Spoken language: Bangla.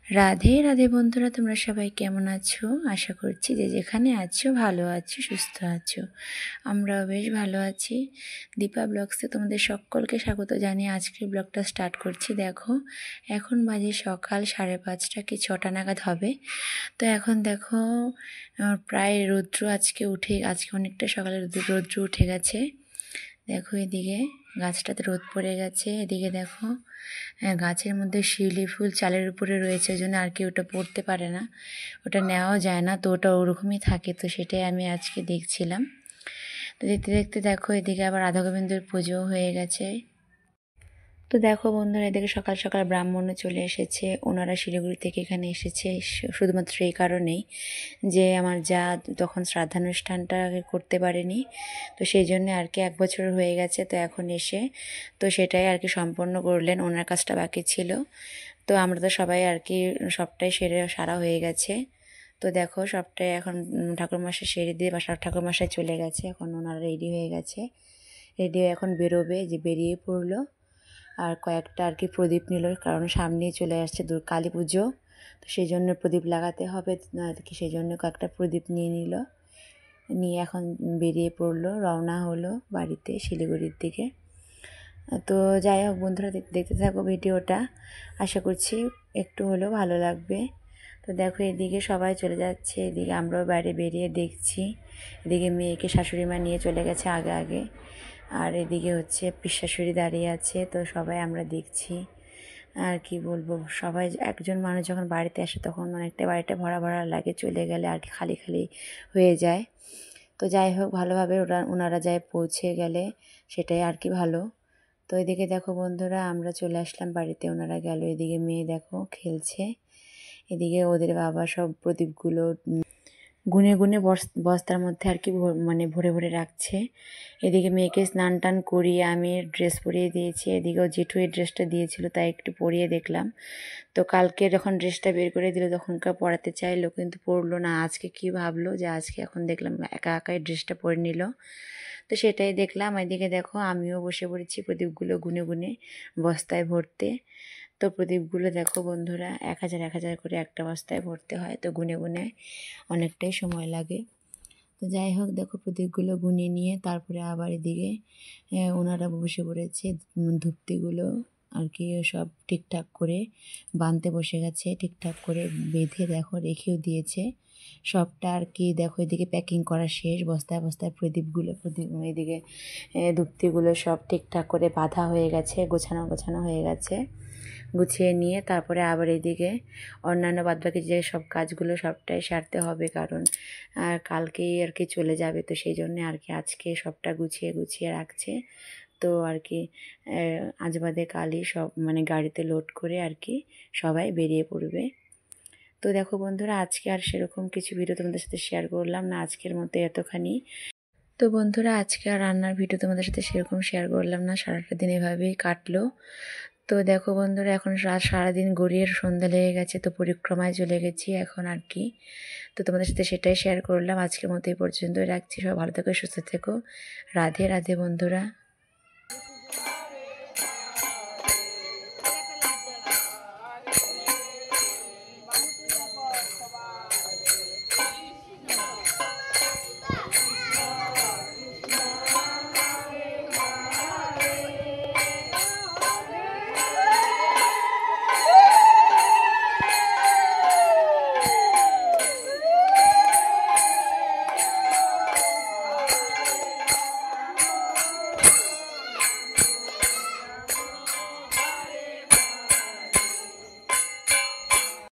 রাধে রাধে বন্ধুরা, তোমরা সবাই কেমন আছো? আশা করছি যে যেখানে আছো ভালো আছো, সুস্থ আছো। আমরাও বেশ ভালো আছি। দীপা ব্লগসে তোমাদের সকলকে স্বাগত জানিয়ে আজকের ব্লগটা স্টার্ট করছি। দেখো, এখন বাজে সকাল 5:30 কি 6টা নাগাদ হবে। তো এখন দেখো প্রায় রৌদ্র আজকে অনেকটা সকালে রৌদ্র উঠে গেছে। দেখো এদিকে গাছটাতে রোদ পড়ে গেছে। এদিকে দেখো গাছের মধ্যে শিউলি ফুল চালের উপরে রয়েছে, ওই জন্য আর কি ওটা পড়তে পারে না, ওটা নেওয়াও যায় না, তো ওটা ওরকমই থাকে। তো সেটাই আমি আজকে দেখছিলাম। তো দেখতে দেখতে দেখো এদিকে আবার রাধা গোবিন্দর পুজো হয়ে গেছে। তো দেখো বন্ধুরা, এদিকে সকাল সকাল ব্রাহ্মণও চলে এসেছে। ওনারা শিলিগুড়ি থেকে এখানে এসেছে শুধুমাত্র এই কারণেই যে আমার যা তখন শ্রাদ্ধানুষ্ঠানটা করতে পারেনি, তো সেই জন্য আর কি 1 বছর হয়ে গেছে, তো এখন এসে তো সেটাই আর কি সম্পন্ন করলেন। ওনার কাজটা বাকি ছিল। তো আমরা তো সবাই আর কি সবটাই সারা হয়ে গেছে। তো দেখো সবটাই এখন ঠাকুরমশাই সেরে দিয়ে বা ঠাকুরমশাই চলে গেছে, এখন ওনারা রেডি হয়ে গেছে। রেডি হয়ে এখন বেরোবে, যে বেরিয়ে পড়লো। আর কয়েকটা আর কি প্রদীপ নিল, কারণ সামনেই চলে আসছে কালী পুজো, তো সেই জন্য প্রদীপ লাগাতে হবে আর কি, সেই জন্য কয়েকটা প্রদীপ নিয়ে নিল, নিয়ে এখন বেরিয়ে পড়লো, রওনা হলো বাড়িতে শিলিগুড়ির দিকে। তো যাই হোক বন্ধুরা, দেখতে থাকো ভিডিওটা, আশা করছি একটু হলেও ভালো লাগবে। তো দেখো এদিকে সবাই চলে যাচ্ছে, এদিকে আমরাও বাইরে বেরিয়ে দেখছি। এদিকে মেয়েকে শাশুড়ি মা নিয়ে চলে গেছে আগে আগে, আর এদিকে হচ্ছে পিসশাশুড়ি দাঁড়িয়ে আছে। তো সবাই আমরা দেখছি। আর কি বলবো, সবাই একজন মানুষ যখন বাড়িতে আসে তখন অনেকটা বাড়িটা ভরা ভরা লাগে, চলে গেলে আর কি খালি খালি হয়ে যায়। তো যাই হোক ভালোভাবে ওনারা যায় পৌঁছে গেলে সেটাই আর কি ভালো। তো এদিকে দেখো বন্ধুরা, আমরা চলে আসলাম বাড়িতে, ওনারা গেল। এদিকে মেয়ে দেখো খেলছে, এদিকে ওদের বাবা সব প্রদীপগুলো গুনে গুনে বস্তার মধ্যে আর কি মানে ভরে ভরে রাখছে। এদিকে মেয়েকে স্নান টান করিয়ে আমি ড্রেস পরিয়ে দিয়েছি। এদিকেও জেঠু এই ড্রেসটা দিয়েছিল, তাই একটু পরিয়ে দেখলাম। তো কালকে যখন ড্রেসটা বের করে দিল তখনকার পরাতে চাইলো, কিন্তু পরলো না। আজকে কি ভাবলো যে আজকে এখন দেখলাম একা একাই ড্রেসটা পরে নিল, তো সেটাই দেখলাম। এদিকে দেখো আমিও বসে পড়েছি প্রদীপগুলো গুনে গুনে বস্তায় ভরতে। তো প্রদীপগুলো দেখো বন্ধুরা 1000 করে একটা বস্তায় ভরতে হয়, তো গুনে গুনে অনেকটাই সময় লাগে। তো যাই হোক দেখো প্রদীপগুলো গুনে নিয়ে তারপরে আবার এদিকে ওনারা বসে পড়েছে ধূপতিগুলো আর কি সব ঠিকঠাক করে বাঁধতে বসে গেছে, ঠিকঠাক করে বেঁধে দেখো রেখেও দিয়েছে সবটা আর কি। দেখো এদিকে প্যাকিং করা শেষ, বস্তায় বস্তায় প্রদীপ এদিকে ধূপতিগুলো সব ঠিকঠাক করে বাঁধা হয়ে গেছে, গোছানো গোছানো হয়ে গেছে। গুছিয়ে নিয়ে তারপরে আবার এদিকে অন্যান্য বাদবাকি যে সব কাজগুলো সবটাই সারতে হবে, কারণ কালকেই আর কি চলে যাবে, তো সেই জন্যে আর কি আজকে সবটা গুছিয়ে গুছিয়ে রাখছে। তো আর কি আজ বাদে কালই সব মানে গাড়িতে লোড করে আর কি সবাই বেরিয়ে পড়বে। তো দেখো বন্ধুরা, আজকে আর সেরকম কিছু ভিডিও তোমাদের সাথে শেয়ার করলাম না, আজকের মতো এতখানি। তো বন্ধুরা, আজকে আর রান্নার ভিডিও তোমাদের সাথে সেরকম শেয়ার করলাম না, সারাটা দিন এভাবেই কাটলো। তো দেখো বন্ধুরা, এখন সারাদিন গড়িয়ে সন্ধ্যা লেগে গেছে, তো পরিক্রমায় চলে গেছি এখন আর কি। তো তোমাদের সাথে সেটাই শেয়ার করলাম। আজকের মতো এই পর্যন্তই রাখছি। সবাই ভালো থেকো, সুস্থ থেকো। রাধে রাধে বন্ধুরা।